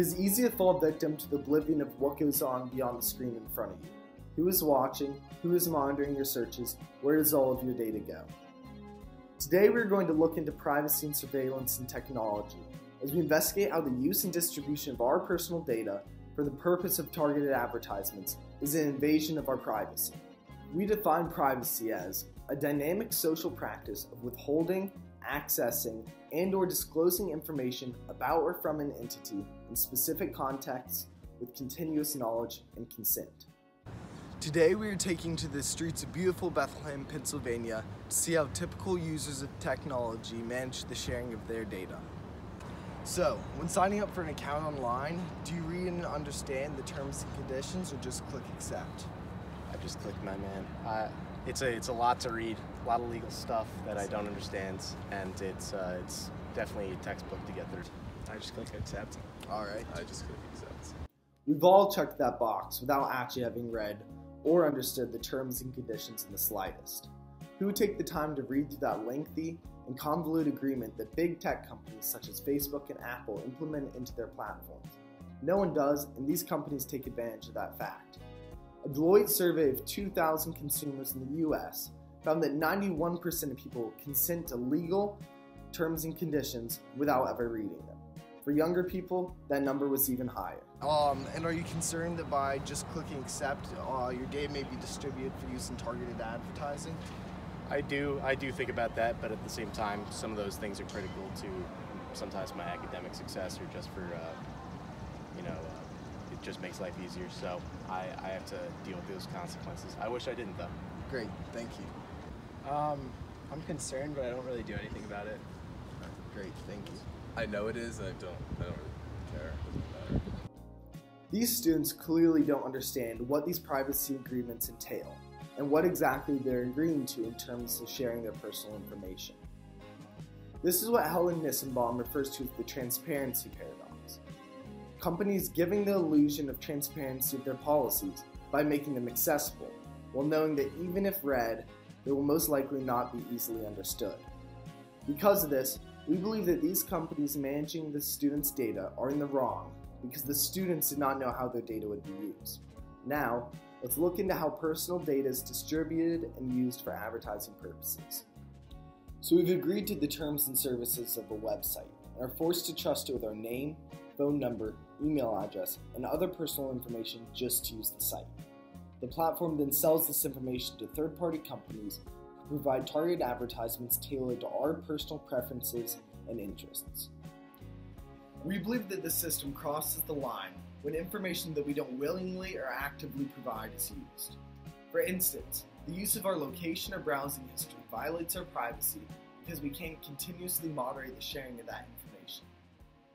is easy to fall victim to the oblivion of what goes on beyond the screen in front of you. Who is watching? Who is monitoring your searches? Where does all of your data go? Today we're going to look into privacy and surveillance and technology as we investigate how the use and distribution of our personal data for the purpose of targeted advertisements is an invasion of our privacy. We define privacy as a dynamic social practice of withholding, accessing, and/or disclosing information about or from an entity in specific contexts with continuous knowledge and consent. Today we are taking to the streets of beautiful Bethlehem, Pennsylvania to see how typical users of technology manage the sharing of their data. So, when signing up for an account online, do you read and understand the terms and conditions or just click accept? I just clicked my man. It's a lot to read, a lot of legal stuff that I don't understand, and it's definitely a textbook to get through. I just click accept. All right. I just click accept. We've all checked that box without actually having read or understood the terms and conditions in the slightest. Who would take the time to read through that lengthy and convoluted agreement that big tech companies such as Facebook and Apple implement into their platforms? No one does, and these companies take advantage of that fact. A Deloitte survey of 2,000 consumers in the US found that 91% of people consent to legal terms and conditions without ever reading them. For younger people, that number was even higher. And are you concerned that by just clicking accept, your data may be distributed for use in targeted advertising? I do think about that, but at the same time, some of those things are critical to sometimes my academic success or just for, it just makes life easier. So I have to deal with those consequences. I wish I didn't though. Great, thank you. I'm concerned, but I don't really do anything about it. Great, thank you. I know it is, and I don't really care. It doesn't matter. These students clearly don't understand what these privacy agreements entail and what exactly they're agreeing to in terms of sharing their personal information. This is what Helen Nissenbaum refers to as the transparency paradox. Companies giving the illusion of transparency of their policies by making them accessible, while knowing that even if read, they will most likely not be easily understood. Because of this, we believe that these companies managing the students' data are in the wrong because the students did not know how their data would be used. Now, let's look into how personal data is distributed and used for advertising purposes. So we've agreed to the terms and services of a website and are forced to trust it with our name, phone number, email address, and other personal information just to use the site. The platform then sells this information to third-party companies who provide targeted advertisements tailored to our personal preferences and interests. We believe that the system crosses the line when information that we don't willingly or actively provide is used. For instance, the use of our location or browsing history violates our privacy because we can't continuously moderate the sharing of that information.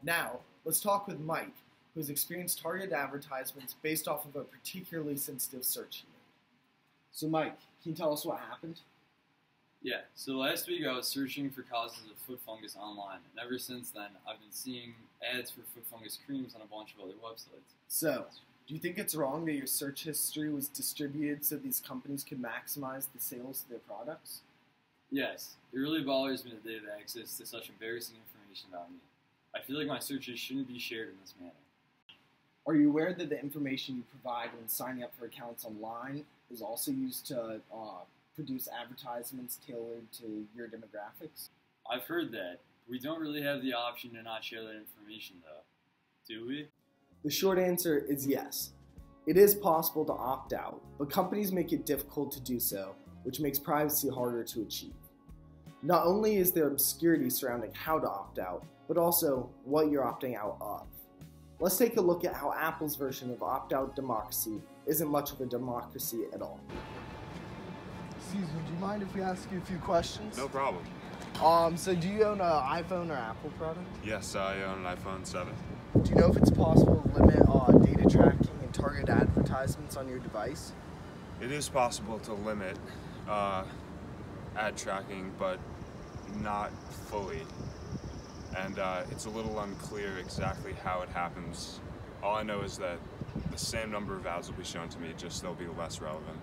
Now, let's talk with Mike, who has experienced targeted advertisements based off of a particularly sensitive search he made. So Mike, can you tell us what happened? Yeah, so last week I was searching for causes of foot fungus online, and ever since then I've been seeing ads for foot fungus creams on a bunch of other websites. So, do you think it's wrong that your search history was distributed so these companies could maximize the sales of their products? Yes, it really bothers me that they have access to such embarrassing information about me. I feel like my searches shouldn't be shared in this manner. Are you aware that the information you provide when signing up for accounts online is also used to produce advertisements tailored to your demographics? I've heard that. We don't really have the option to not share that information though, do we? The short answer is yes. It is possible to opt out, but companies make it difficult to do so, which makes privacy harder to achieve. Not only is there obscurity surrounding how to opt out, but also what you're opting out of. Let's take a look at how Apple's version of opt-out democracy isn't much of a democracy at all. Excuse me, do you mind if we ask you a few questions? No problem. So do you own an iPhone or Apple product? Yes, I own an iPhone 7. Do you know if it's possible to limit data tracking and target advertisements on your device? It is possible to limit ad tracking, but not fully. And it's a little unclear exactly how it happens. All I know is that the same number of ads will be shown to me, just they'll be less relevant.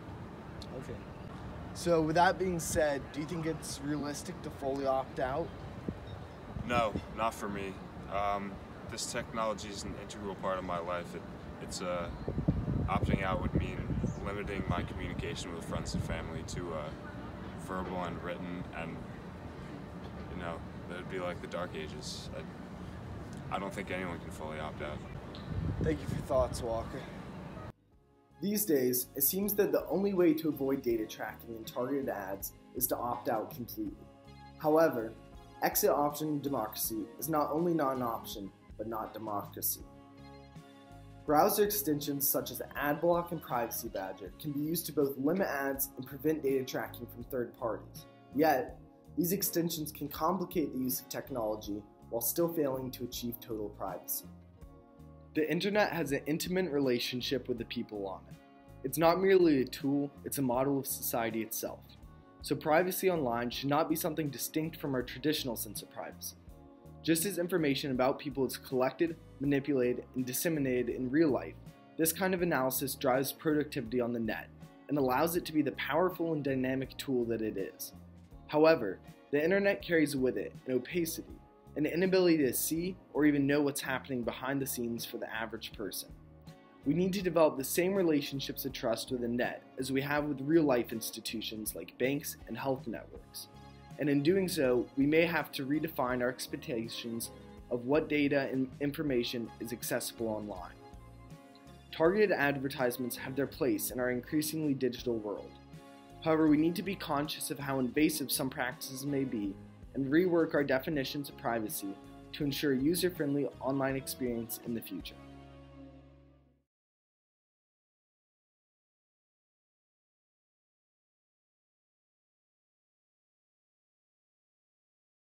Okay. So with that being said, do you think it's realistic to fully opt out? No, not for me. this technology is an integral part of my life. Opting out would mean limiting my communication with friends and family to verbal and written, and that would be like the dark ages. I don't think anyone can fully opt out. Thank you for your thoughts, Walker. These days, it seems that the only way to avoid data tracking and targeted ads is to opt out completely. However, exit option democracy is not only not an option, but not democracy. Browser extensions such as AdBlock and Privacy Badger can be used to both limit ads and prevent data tracking from third parties. Yet, these extensions can complicate the use of technology while still failing to achieve total privacy. The internet has an intimate relationship with the people on it. It's not merely a tool, it's a model of society itself. So privacy online should not be something distinct from our traditional sense of privacy. Just as information about people is collected, manipulated, and disseminated in real life, this kind of analysis drives productivity on the net and allows it to be the powerful and dynamic tool that it is. However, the internet carries with it an opacity, an inability to see or even know what's happening behind the scenes for the average person. We need to develop the same relationships of trust with the net as we have with real-life institutions like banks and health networks. And in doing so, we may have to redefine our expectations of what data and information is accessible online. Targeted advertisements have their place in our increasingly digital world. However, we need to be conscious of how invasive some practices may be and rework our definitions of privacy to ensure a user-friendly online experience in the future.